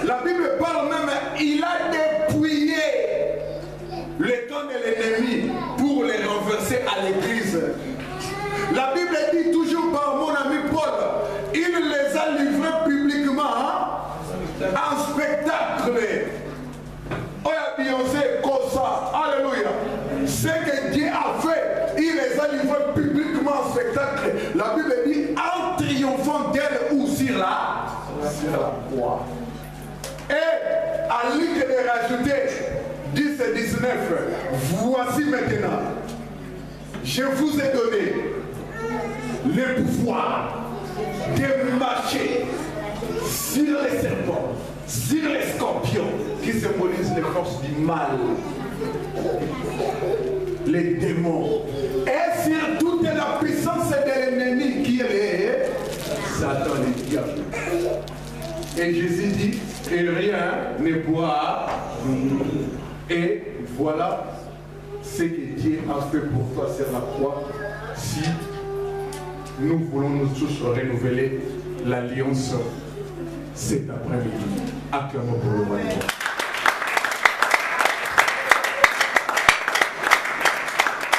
La Bible parle même, il a dépouillé les camps de l'ennemi pour les renverser à l'église. La Bible dit toujours par mon ami Paul, il les a livrés publiquement en spectacle. Oh, Beyoncé, Kosa, alléluia. Ce que Dieu a fait, il les a livrés publiquement en spectacle. La Bible dit en triomphant d'elle ou sur la croix. Et à lui de rajouter 10 et 19, voici maintenant, je vous ai donné le pouvoir de marcher sur les serpents, sur les scorpions, qui symbolisent les forces du mal, les démons, et sur toute la puissance de l'ennemi qui est Satan, le diable. Et Jésus dit, et rien ne pourra. Et voilà ce que Dieu a fait pour toi sur la croix. Si nous voulons nous tous renouveler l'alliance cet après-midi. Acclamons pour le roi.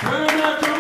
Alléluia.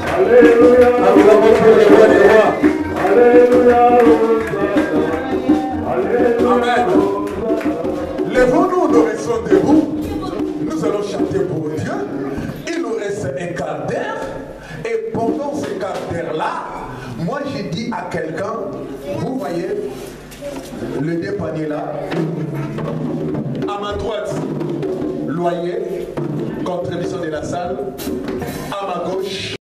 Alléluia. Amen. Lèvons-nous, nous restons debout. Nous allons chanter pour Dieu. Il nous reste un quart d'heure. Et pendant ce quart d'heure-là, moi j'ai dit à quelqu'un, vous voyez, le deux paniers là, à ma droite, loyer, contribution de la salle, à ma gauche,